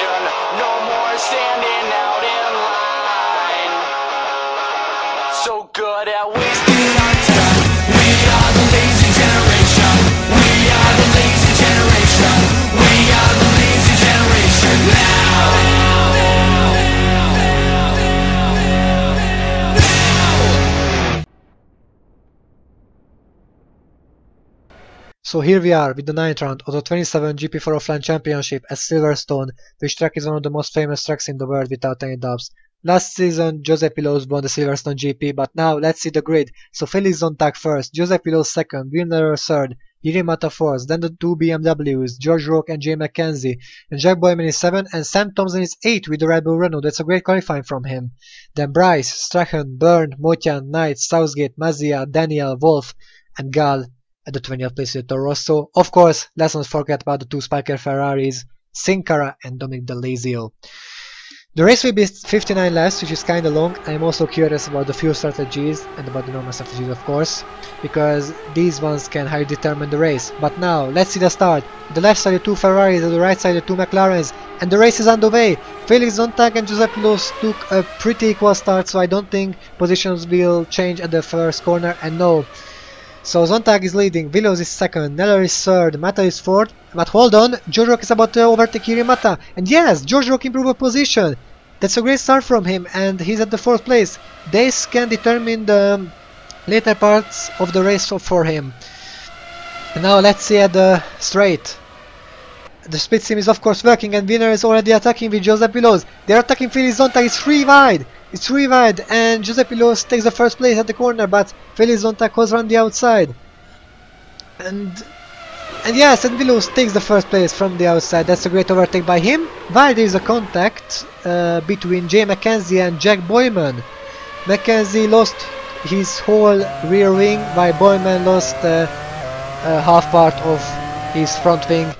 generation. No more standing out in line. So good at wasting our time. We are the lazy generation. We are the lazy generation. We are the lazy generation now. So here we are with the 9th round of the 27 GP4 Offline Championship at Silverstone, which track is one of the most famous tracks in the world without any doubts. Last season Giuseppe Lowe's won the Silverstone GP, but now let's see the grid. So Felix Zontag first, Giuseppe Lowe second, Wilner third, Jiri Mata fourth, then the two BMWs, George Roque and Jay McKenzie, and Jack Boyman is 7 and Sam Thompson is 8 with the Red Bull Renault. That's a great qualifying from him. Then Bryce, Strachan, Byrne, Motian, Knight, Southgate, Mazia, Daniel, Wolf and Gall at the 20th place with Toro Rosso. Of course, let's not forget about the two Spiker Ferraris, Sin Cara and Dominic D'Alessio. The race will be 59 laps, which is kinda long. I'm also curious about the fuel strategies and about the normal strategies, of course, because these ones can highly determine the race. But now, let's see the start. On the left side, the two Ferraris, on the right side, the two McLarens, and the race is underway. Felix Zontag and Giuseppe Lowe took a pretty equal start, so I don't think positions will change at the first corner, and no. So Zontag is leading, Willows is second, Neller is third, Mata is fourth, but hold on, George Roque is about to overtake Jiri Mata, and yes, George Roque improved a position. That's a great start from him, and he's at the 4th place. This can determine the later parts of the race for him. And now let's see at the straight. The split sim is of course working, and Winner is already attacking with Giuseppe Lowe. They're attacking Felix Zontag, it's 3 wide! It's 3 wide, and Giuseppe Lowe takes the 1st place at the corner, but Felix Zontag was around the outside. And yes, and Willows takes the 1st place from the outside. That's a great overtake by him, while there is a contact between Jay McKenzie and Jack Boyman. McKenzie lost his whole rear wing, while Boyman lost half part of his front wing.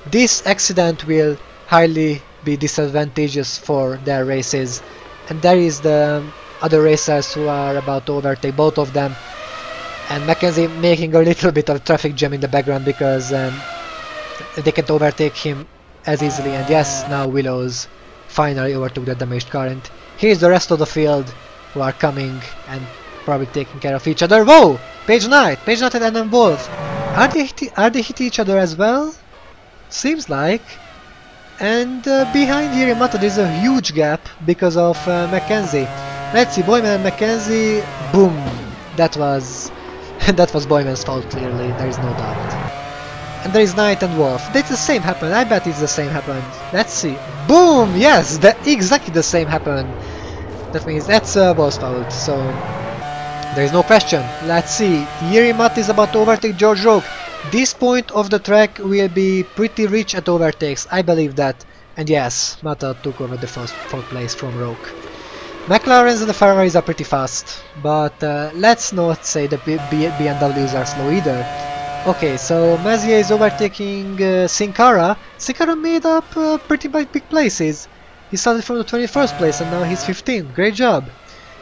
This accident will highly be disadvantageous for their races. And there is the other racers who are about to overtake both of them, and Mackenzie making a little bit of traffic jam in the background because they can't overtake him as easily. And yes, now Willows finally overtook the damaged car, and here's the rest of the field who are coming and probably taking care of each other. Whoa! Page Knight and Adam Wolf. Are they hitting each other as well? Seems like. And behind Jiri Mata there's a huge gap because of McKenzie. Let's see, Boyman and McKenzie, boom! That was Boyman's fault, clearly, there is no doubt. And there is Knight and Wolf. That's the same happened, I bet it's the same happened. Let's see. Boom! Yes, exactly the same happened. That means that's Wolf's fault, so there is no question. Let's see, Jiri Mata is about to overtake George Roque. This point of the track will be pretty rich at overtakes, I believe that. And yes, Mata took over the 4th place from Roque. McLarens and the Ferraris are pretty fast, but let's not say the BMWs are slow either. Okay, so Mazia is overtaking Sin Cara. Sin Cara made up pretty big places. He started from the 21st place and now he's 15th. Great job.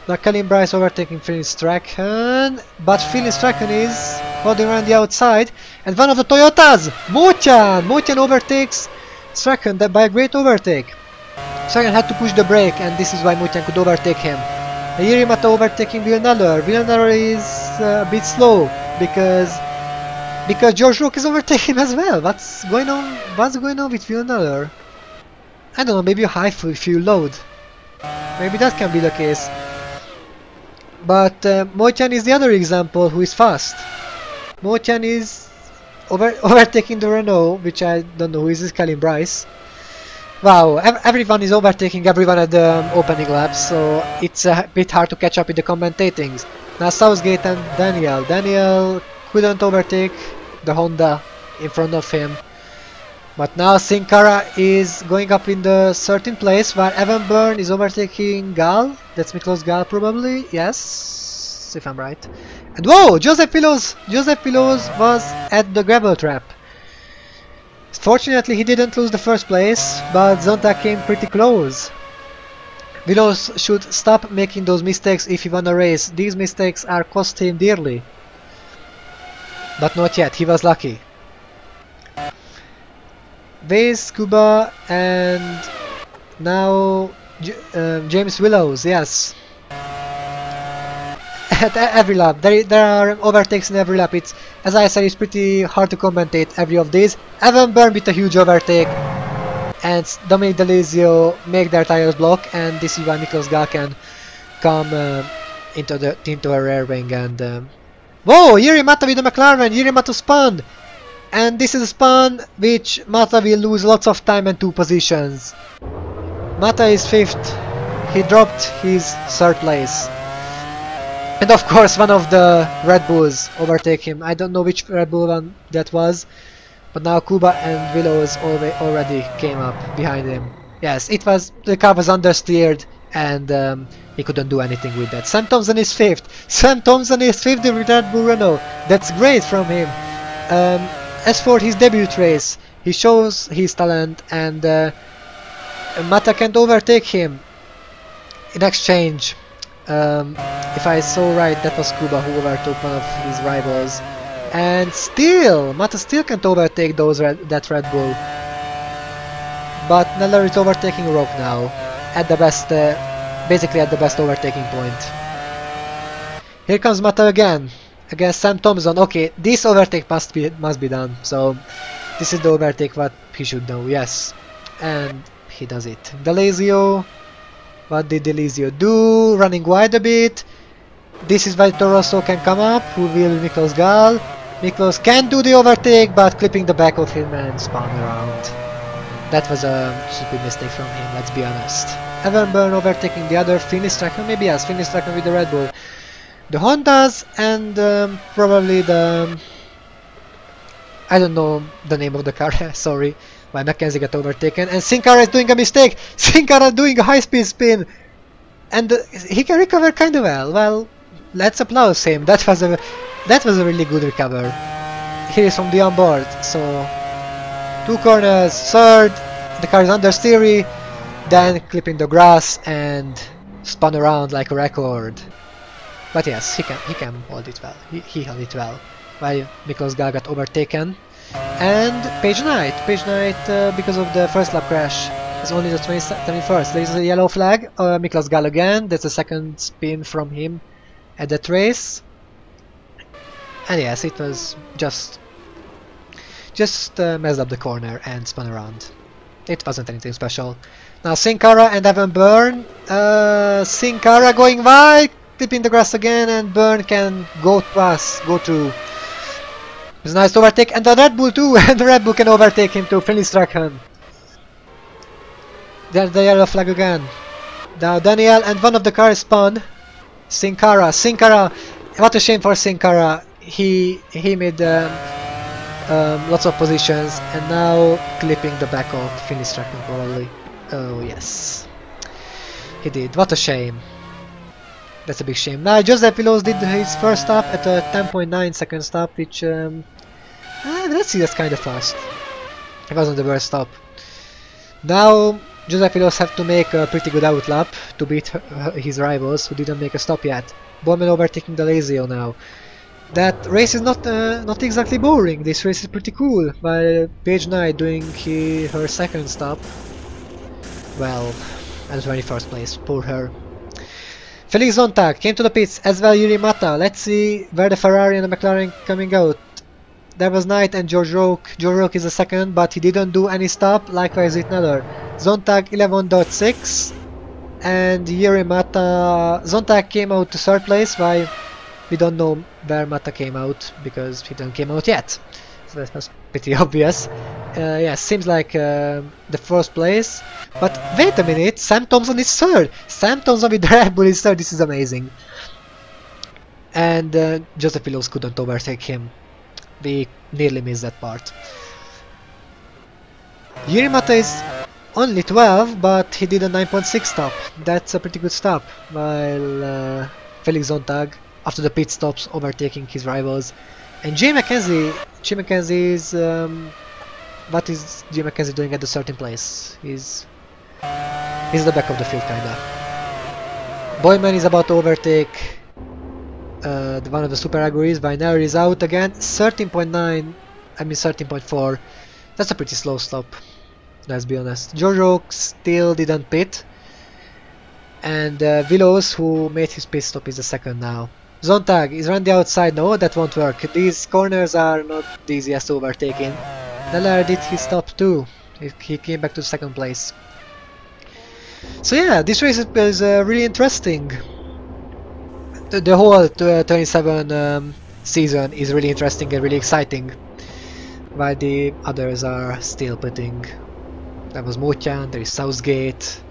Now Colin Bryce overtaking Felix Strachan, but Felix Strachan is holding around the outside, and one of the Toyotas, Motian overtakes Strachan by a great overtake. Strachan had to push the brake, and this is why Motian could overtake him. Jiri Mata overtaking Villeneuve. Villeneuve is a bit slow because George Roque is overtaking him as well. What's going on with Villeneuve? I don't know, maybe a high fuel load. Maybe that can be the case. But Motian is the other example who is fast. Motian is overtaking the Renault, which I don't know who is this, Colin Bryce. Wow, everyone is overtaking everyone at the opening laps, so it's a bit hard to catch up with the commentatings. Now Southgate and Daniel. Daniel couldn't overtake the Honda in front of him. But now Sin Cara is going up in the 13th place, while Evan Byrne is overtaking Gall. That's Miklos Gall probably, yes, if I'm right. And whoa, Giuseppe Lowe was at the gravel trap. Fortunately he didn't lose the 1st place, but Zontag came pretty close. Willows should stop making those mistakes if he won a race. These mistakes are cost him dearly. But not yet, he was lucky. Vase, Kuba and Now James Willows, yes. At every lap, there are overtakes in every lap. It's, as I said, it's pretty hard to commentate every of these. Evan Byrne with a huge overtake, and Dominic D'Alessio make their tires block, and this is why Nicholas Gall can come into a rear wing. And whoa, Jiri Mata with the McLaren. Jiri Mata spun, and this is a spun which Mata will lose lots of time and 2 positions. Mata is 5th. He dropped his 3rd place. And of course one of the Red Bulls overtake him. I don't know which Red Bull one that was, but now Kuba and Willows already came up behind him. Yes, the car was understeered, and he couldn't do anything with that. Sam Thompson is 5th. Sam Thompson is 5th with Red Bull Renault. That's great from him. As for his debut race, he shows his talent, and Mata can't overtake him. In exchange, if I saw right, that was Kuba who overtook one of his rivals, and still Mata still can't overtake that Red Bull. But Neller is overtaking Rock now at the best, basically at the best overtaking point. Here comes Mata again against Sam Thompson. Okay, this overtake must be done. So this is the overtake what he should do. Yes, and he does it. D'Alessio. What did D'Alessio do? Running wide a bit. This is why Rosso can come up. Who will Nicholas Gall? Nicholas can do the overtake, but clipping the back of him and spun around. That was a stupid mistake from him, let's be honest. Evan Byrne overtaking the other Finnish tracker, maybe yes, Finnish tracker with the Red Bull. The Hondas and probably the... I don't know the name of the car, sorry. Why Mackenzie got overtaken, and Sin Cara is doing a mistake! Sin Cara doing a high-speed spin! And he can recover kinda well. Well, let's applaud him. That was a really good recover. Here is from the onboard, so 2 corners, 3rd, the car is understeery, then clipping the grass and spun around like a record. But yes, he can hold it well. He held it well. While Nicholas Gall got overtaken. And Page Knight, because of the first lap crash, is only the 21st. There is a yellow flag. Nicholas Gall again. That's the 2nd spin from him at that race. And yes, it was just messed up the corner and spun around. It wasn't anything special. Now Sin Cara and Evan Byrne. Sin Cara going wide, clipping the grass again, and Byrne can go through. It's a nice overtake, and the Red Bull too, and the Red Bull can overtake him too. Finley Strachan. There's the yellow flag again. Now Daniel and one of the cars spun. Sin Cara, what a shame for Sin Cara. He made lots of positions, and now clipping the back of Finley Strachan probably. Oh yes, he did. What a shame. That's a big shame. Now Joseph Pilos did his first stop at a 10.9 second stop, which let's see, that's kind of fast. It wasn't the worst stop. Now Joseph Pilos have to make a pretty good outlap to beat his rivals who didn't make a stop yet. Bowman overtaking D'Alessio now. That race is not exactly boring. This race is pretty cool. While Paige Knight doing her 2nd stop. Well, at the 21st place. Poor her. Felix Zontag came to the pits, as well Jiri Mata. Let's see where the Ferrari and the McLaren coming out. There was Knight and George Roque. George Roque is the 2nd, but he didn't do any stop, likewise with Neller. Zontag 11.6, and Jiri Mata... Zontag came out to 3rd place, while we don't know where Mata came out, because he didn't came out yet. So that's pretty obvious. Yeah, seems like the 1st place. But wait a minute, Sam Thompson is 3rd! Sam Thompson with the Red Bull is 3rd, this is amazing. And Joseph Pilos couldn't overtake him. We nearly missed that part. Jiri Mata is only 12, but he did a 9.6 stop. That's a pretty good stop. While Felix Zontag, after the pit stops, overtaking his rivals. And Jay McKenzie is... what is Jay McKenzie doing at the 13th place? He's the back of the field, kinda. Boyman is about to overtake one of the Super Agouris. Binary is out again. 13.9, I mean 13.4. That's a pretty slow stop. let's be honest. George Roque still didn't pit, and Willows, who made his pit stop, is the second now. Zontag is on the outside. No, that won't work. These corners are not the easiest overtaking. Neller did his stop too. He came back to second place. So yeah, this race is really interesting. The whole 27 season is really interesting and really exciting, while the others are still pitting. There was Motyan, there is Southgate.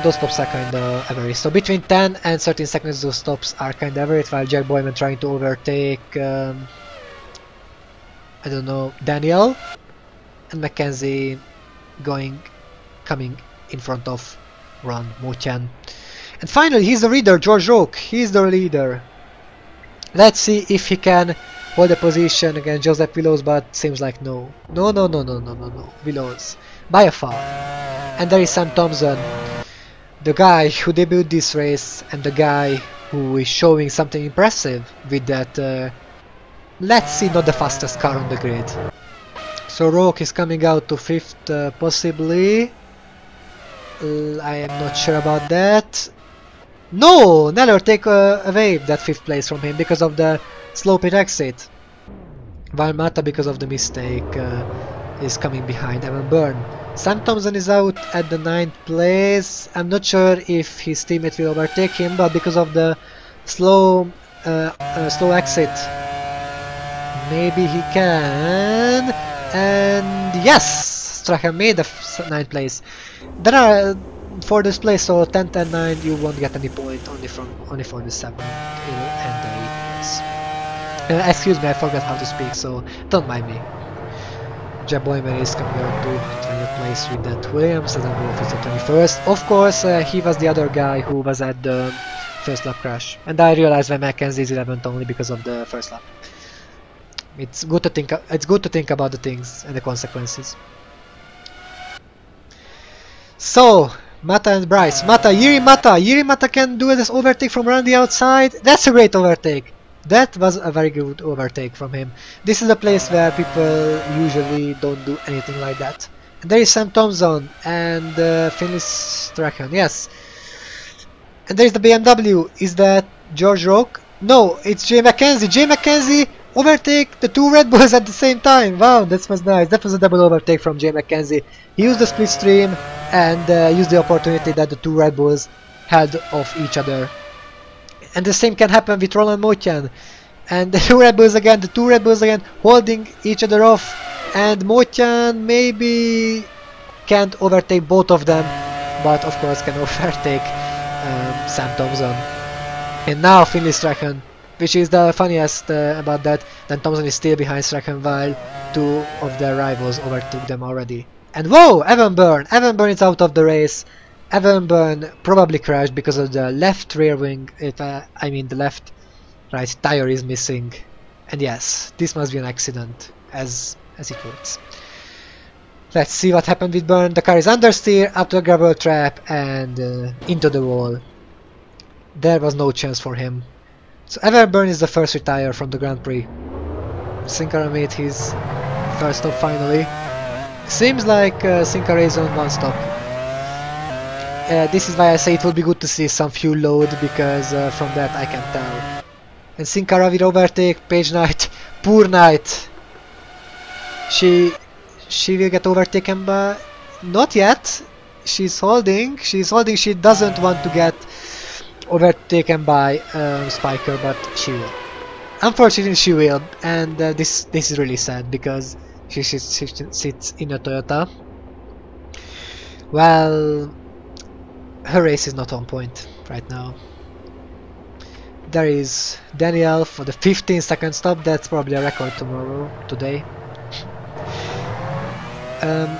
Those stops are kinda average. So between 10 and 13 seconds those stops are kinda average, while Jack Boyman trying to overtake I don't know, Daniel, and Mackenzie coming in front of Ron Motyan. And finally he's the leader, George Roque. He's the leader. Let's see if he can hold the position against Joseph Willows, but seems like no. No. Willows by a far. And there is Sam Thompson, the guy who debuted this race and the guy who is showing something impressive with that, let's see, not the fastest car on the grid. So Roque is coming out to 5th, possibly. I am not sure about that. No! Neller take away that 5th place from him because of the slow pit exit. While Mata, because of the mistake, is coming behind Evan Byrne. Sam Thompson is out at the 9th place. I'm not sure if his teammate will overtake him, but because of the slow exit, maybe he can. And yes, Strachan made the 9th place. There are for this place, so 10th and 9th you won't get any point, only for the 7th and the 8th place. Excuse me, I forgot how to speak, so don't mind me. Jeb Boyman is coming out to 20th place with that Williams, and then Wolf is the 21st. Of course, he was the other guy who was at the first lap crash, and I realized when Mackenzie is 11th only because of the first lap. It's good to think about the things and the consequences. So Mata and Bryce. Yiri Mata can do this overtake from around the outside. That's a great overtake. That was a very good overtake from him. This is a place where people usually don't do anything like that. And there is Sam Thompson and Finley Strachan. Yes. And there is the BMW. Is that George Roque? No, it's Jay Mackenzie. Jay Mackenzie overtake the 2 Red Bulls at the same time. Wow, that was nice. That was a double overtake from Jay Mackenzie. He used the split stream and used the opportunity that the 2 Red Bulls had of each other. And the same can happen with Roland Motyan. And the 2 Red Bulls again, holding each other off. And Motyan maybe can't overtake both of them, but of course can overtake Sam Thompson. And now Finley Strachan, which is the funniest about that, then Thompson is still behind Strachan while 2 of their rivals overtook them already. And whoa, Evan Byrne is out of the race. Evan Byrne probably crashed because of the left rear wing, I mean the left right tire is missing. And yes, this must be an accident, as it works. Let's see what happened with Byrne. The car is understeer, up to a gravel trap and into the wall. There was no chance for him. So Evan Byrne is the first retire from the Grand Prix. Sin Cara made his first stop finally. Seems like Sin Cara is on 1 stop. This is why I say it will be good to see some fuel load, because from that I can tell. And Sin Cara will overtake Paige Knight. Poor Knight. She will get overtaken by... Not yet. She's holding. She doesn't want to get overtaken by Spiker, but she will. Unfortunately she will, and this is really sad because she sits in a Toyota. Well, her race is not on point right now. There is Daniel for the 15-second stop. That's probably a record today.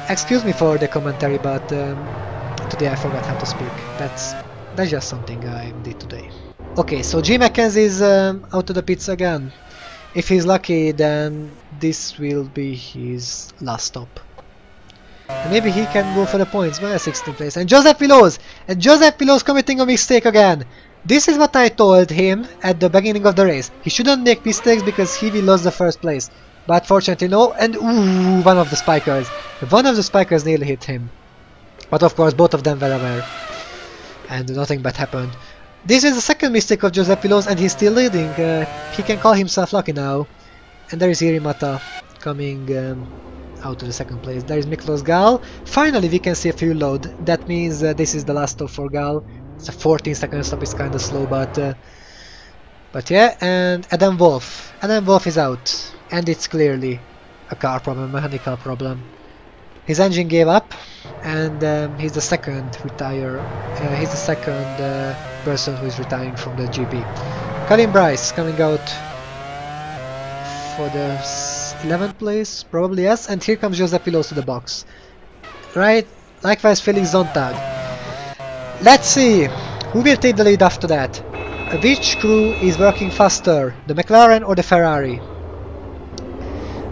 Excuse me for the commentary, but today I forgot how to speak. That's just something I did today. Okay, so G Mackenzie is out of the pits again. If he's lucky, then this will be his last stop. And maybe he can go for the points by 16th place. And Joseph Pillows committing a mistake again. This is what I told him at the beginning of the race. He shouldn't make mistakes because he will lose the first place. But fortunately no, and ooh, one of the spikers. One of the spikers nearly hit him. But of course both of them were aware. And nothing bad happened. This is the second mistake of Giuseppe Lowe's and he's still leading. He can call himself lucky now. And there is Hirimata coming out to the second place. There is Miklos Gal. Finally we can see a fuel load. That means this is the last stop for Gal. It's a 14-second stop, it's kinda slow, but yeah, and Adam Wolf. Adam Wolf is out. And it's clearly a car problem, a mechanical problem. His engine gave up, and he's the second he's the second person who is retiring from the GP. Colin Bryce coming out for the 11th place, probably yes. And here comes Giuseppe Lowe's to the box. Right, likewise Felix Zontag. Let's see who will take the lead after that. Which crew is working faster, the McLaren or the Ferrari?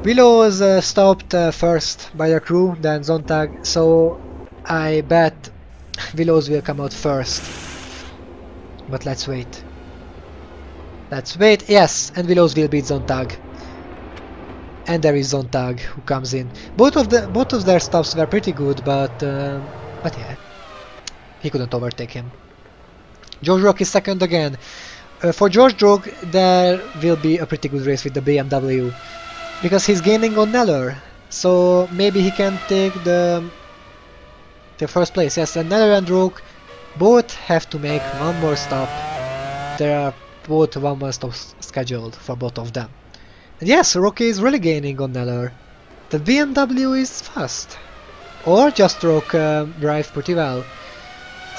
Willows stopped first by the crew, then Zontag, so I bet Willows will come out first. But let's wait. Let's wait, yes, and Willows will beat Zontag. And there is Zontag who comes in. Both of their stops were pretty good, but yeah, he couldn't overtake him. George Rock is second again. For George Rock, there will be a pretty good race with the BMW. Because he's gaining on Neller, so maybe he can take the first place. Yes, and Neller and Rook both have to make one more stop. There are both one more stops scheduled for both of them. And yes, Rook is really gaining on Neller. The BMW is fast. Or just Rook drive pretty well.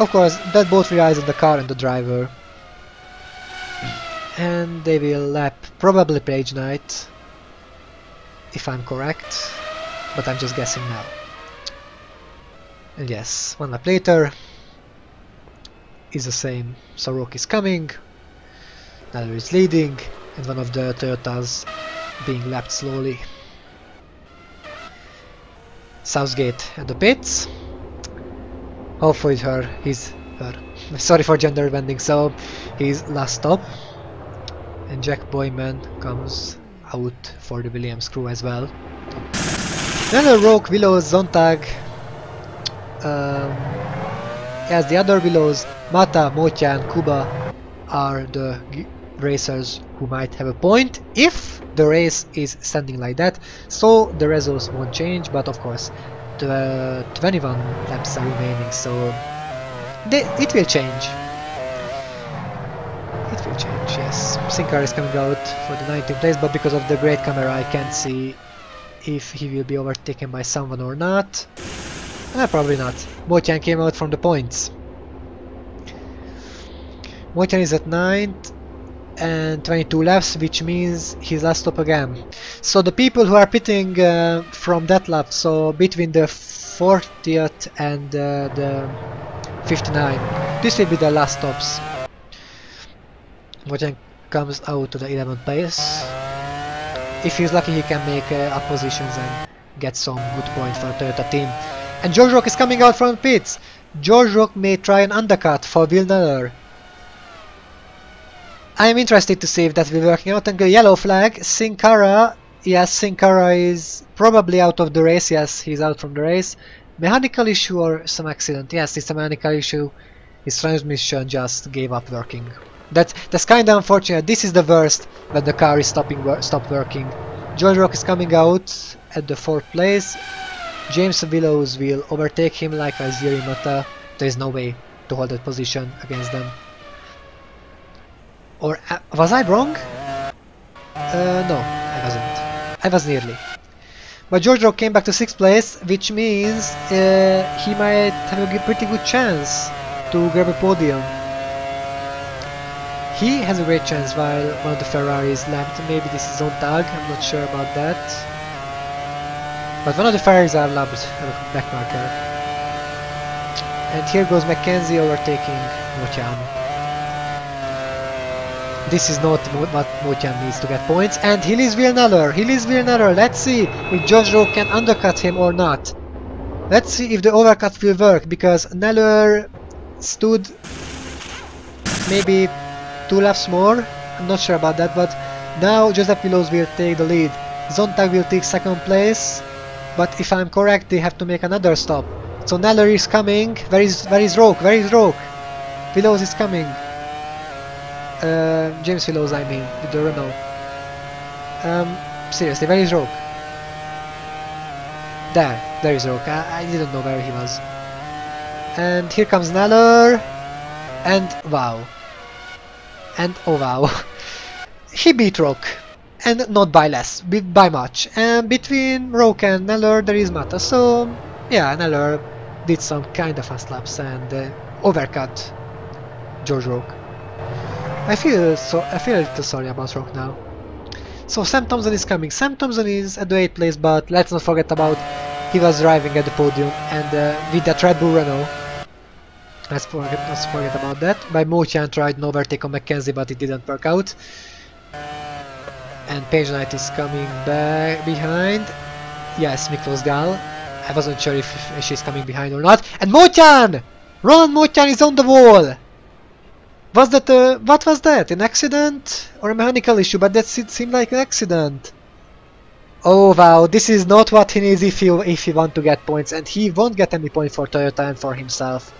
Of course, that both relies on the car and the driver. And they will lap probably Page Knight, if I'm correct, but I'm just guessing now. And yes, one lap later is the same. So Rook is coming, Neller is leading, and one of the Toyotas being lapped slowly. Southgate at the pits. Hopefully he's sorry for gender bending, so his last stop. And Jack Boyman comes out for the Williams crew as well. Neller, Rook, Willows, Zontag. As the other Willows, Mata, Motyan, Kuba are the racers who might have a point if the race is standing like that. So the results won't change, but of course the 21 laps are remaining, so it will change. It will change, yes. Sinkar is coming out for the 19th place, but because of the great camera I can't see if he will be overtaken by someone or not. Probably not. Motyan came out from the points. Motyan is at 9th and 22 laps, which means his last stop again. So the people who are pitting from that lap, so between the 40th and the 59, this will be the last stops. Motyan comes out to the 11th place. If he's lucky, he can make up positions and get some good points for the Toyota team. And George Rock is coming out from pits. George Rock may try an undercut for Will Neller. I'm interested to see if that will working out. And a yellow flag. Sin Cara, yes, Sin Cara is probably out of the race. Yes, he's out from the race. Mechanical issue or some accident? Yes, it's a mechanical issue. His transmission just gave up working. That's kind of unfortunate. This is the worst when the car is stopped working. George Rock is coming out at the 4th place. James Willows will overtake him like Aziri Mata. There is no way to hold that position against them. Or was I wrong? No, I wasn't. I was nearly. But George Rock came back to 6th place, which means he might have a pretty good chance to grab a podium. He has a great chance while one of the Ferraris lapped. Maybe this is Zontag, I'm not sure about that. But one of the Ferraris are lapped at the back marker. And here goes Mackenzie overtaking Motyan. This is not what Motyan needs to get points. And he leaves Will Neller. He leaves Will Neller. Let's see if George Rock can undercut him or not. Let's see if the overcut will work, because Neller stood maybe 2 laps more. I'm not sure about that, but now Giuseppe Lowe's will take the lead. Zontag will take second place, but if I'm correct, they have to make another stop. So Neller is coming. Where is Roke? Where is Roke? Willows is coming. James Willows, I mean, with the Renault. Seriously, where is Roke? There is Roke. I didn't know where he was. And here comes Neller. And wow. And oh wow. He beat Roke. And not by less, by much. And between Roke and Neller there is Mata. So yeah, Neller did some kind of fast laps and overcut George Roke. I feel a little sorry about Roke now. So Sam Thompson is coming. Sam Thompson is at the 8th place, but let's not forget about he was driving at the podium and with that Red Bull Renault. Let's forget about that. By Motian tried an overtake on McKenzie, but it didn't work out. And Page Knight is coming back behind. Yes, Miklos Gal. I wasn't sure if she's coming behind or not. And Motian! Roland Motian is on the wall! Was that what was that? An accident? Or a mechanical issue? But that seemed like an accident. Oh wow, this is not what he needs if he want to get points. And he won't get any point for Toyota and for himself.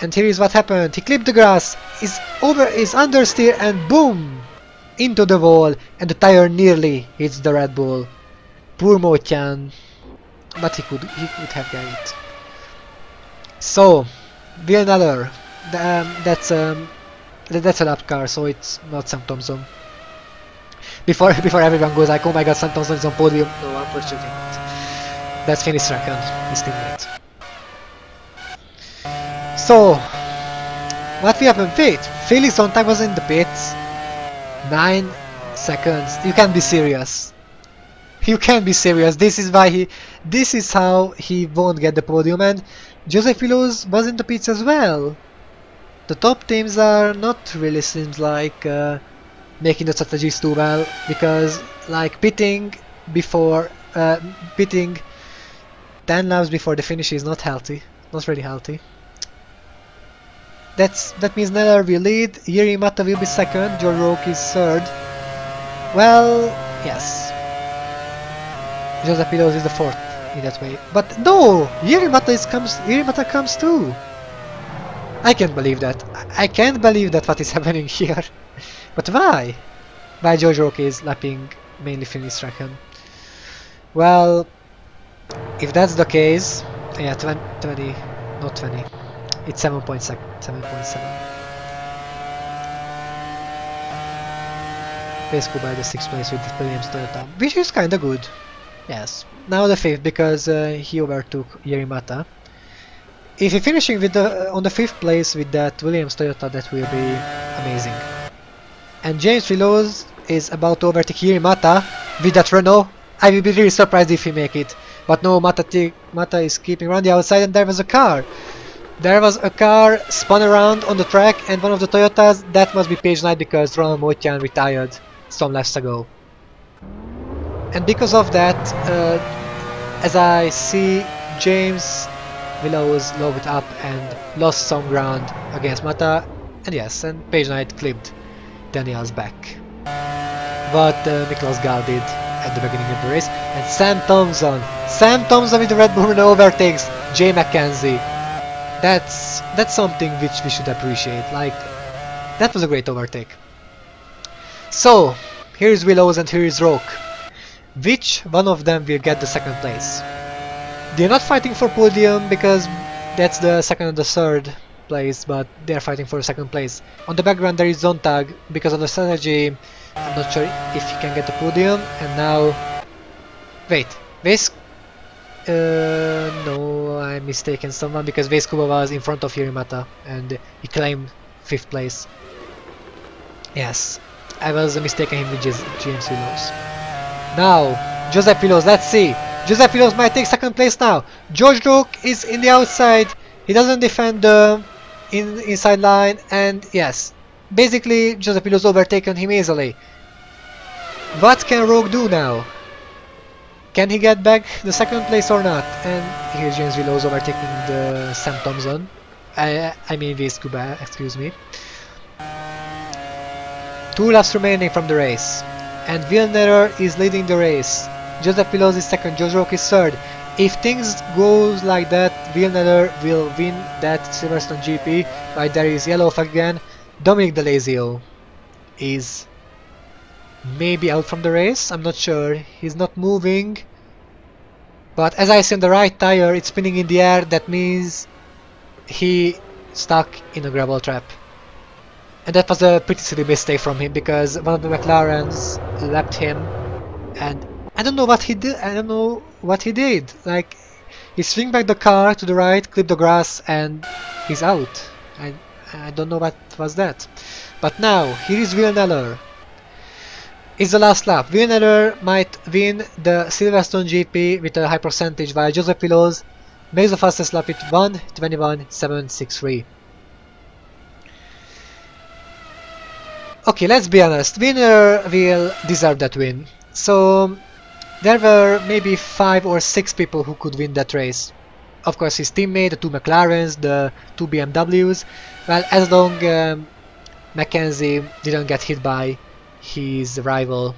And here is what happened. He clipped the grass, is understeer, and boom! Into the wall, and the tire nearly hits the Red Bull. Poor Motian. But he could have got it. So, Will Neller. That's a lap car, so it's not Sam Thompson. Before everyone goes like, oh my god, Sam Thompson is on podium. No, unfortunately not. That's Finney second, his teammate. So, what will happen? Wait, Felix Zontag was in the pits. 9 seconds. You can't be serious. You can't be serious. This is how he won't get the podium. And Joseph Willows was in the pits as well. The top teams are not really seems like making the strategies too well, because like pitting 10 laps before the finish is not healthy, not really healthy. That means Neller will lead, Jiri Mata will be second, George Roke is third. Well, yes. Joseph Willows is the fourth in that way. But no! Jiri Mata comes too! I can't believe that. I can't believe that what is happening here. But why? Why George Roke is lapping mainly Finney second? Well, if that's the case, yeah, 20, not 20. It's 7.7. Pesco by the 6th place with the Williams Toyota, which is kinda good. Yes. Now the 5th, because he overtook Jiri Mata. If you're finishing with on the 5th place with that Williams Toyota, that will be amazing. And James Willows is about to overtake Jiri Mata with that Renault. I will be really surprised if he make it. But no, Mata is keeping around the outside, and there was a car. There was a car spun around on the track, and one of the Toyotas, that must be Page Knight, because Ronald Motian retired some laps ago. And because of that, as I see, James Willows logged up and lost some ground against Mata, and yes, and Page Knight clipped Daniel's back. But Miklos Gal did at the beginning of the race, and Sam Thompson with the Red Bull Renault overtakes Jay McKenzie. That's something which we should appreciate. Like, that was a great overtake. So, here is Willows and here is Roke. Which one of them will get the second place? They're not fighting for podium because that's the second and the third place, but they're fighting for second place. On the background there is Zontag. Because of the strategy, I'm not sure if he can get the podium. And now, wait, no, I'm mistaken someone, because Veskuba was in front of Jiri Mata and he claimed 5th place. Yes, I was mistaken him with James Willows. Now, Joseph Willows, let's see. Joseph Willows might take second place now. George Roke is in the outside. He doesn't defend the inside line, and yes, basically Joseph Willows overtaken him easily. What can Roke do now? Can he get back the second place or not? And here's James Willows overtaking the Sam Thompson. I mean Veskuba, excuse me. 2 laps remaining from the race. and Villeneuve is leading the race. Joseph Piloz is second, George Roque is third. If things goes like that, Villeneuve will win that Silverstone GP, but there is yellow flag again. Dominic D'Alessio is maybe out from the race, I'm not sure. He's not moving. But as I see on the right tire, it's spinning in the air, that means he stuck in a gravel trap. And that was a pretty silly mistake from him, because one of the McLarens lapped him, and I don't know what he did. Like, he swing back the car to the right, clip the grass, and he's out. I don't know what was that. But now, here is Villeneuve. It's the last lap. Villeneuve might win the Silverstone GP with a high percentage, while Joseph Piloz makes the fastest lap with 1:21.763. Okay, let's be honest. Villeneuve will deserve that win. So there were maybe 5 or 6 people who could win that race. Of course, his teammate, the 2 McLarens, the 2 BMWs. Well, as long Mackenzie didn't get hit by his rival.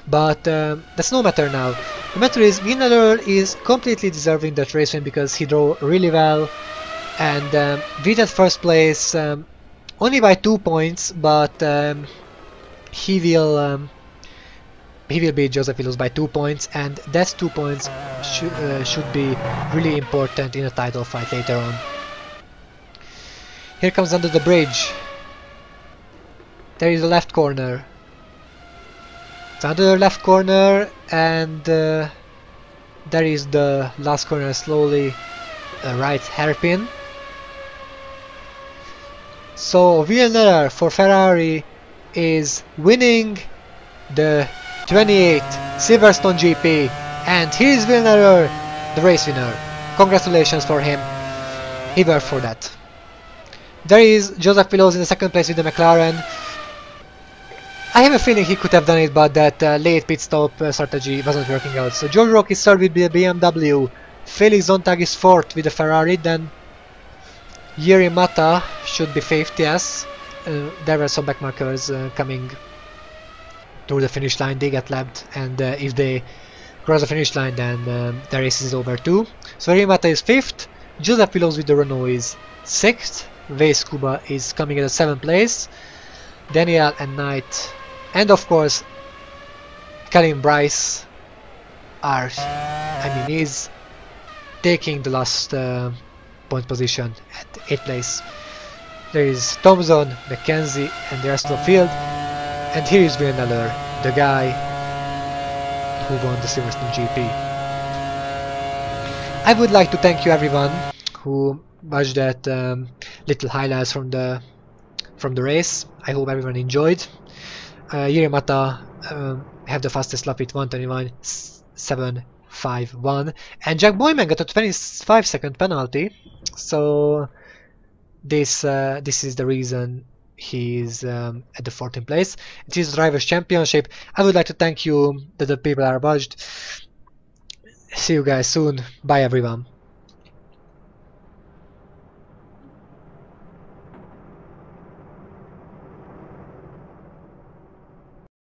But that's no matter now. The matter is, Villeneuve is completely deserving that race win because he drove really well, and with that first place only by 2 points, but he will beat Joseph Piloz by 2 points, and that 2 points should be really important in a title fight later on. Here comes under the bridge. There is a left corner. It's under the left corner, and there is the last corner slowly right hairpin. So Villeneuve for Ferrari is winning the 28th Silverstone GP, and here is Villeneuve, the race winner. Congratulations for him. He worked for that. There is Joseph Piloz in the second place with the McLaren. I have a feeling he could have done it, but that late pit stop strategy wasn't working out. So George Roque is third with the BMW, Felix Zontag is fourth with the Ferrari, then Jiri Mata should be fifth, yes. There were some backmarkers coming to the finish line, they get lapped, and if they cross the finish line, then the race is over too. So Jiri Mata is fifth, Joseph Piloz with the Renault is sixth, Weiss Kuba is coming at the 7th place, Daniel and Knight, and of course Colin Bryce is taking the last point position at 8th place. There is Thompson, Mackenzie, and the rest of the field, and here is Villeneuve, the guy who won the Silverstone GP. I would like to thank you everyone who watched that little highlights from the race. I hope everyone enjoyed. Jiri Mata had the fastest lap with 1:21.751, and Jack Boyman got a 25-second penalty. So this is the reason he's at the 14th place. It is Drivers' Championship. I would like to thank you that the people are watched. See you guys soon. Bye everyone.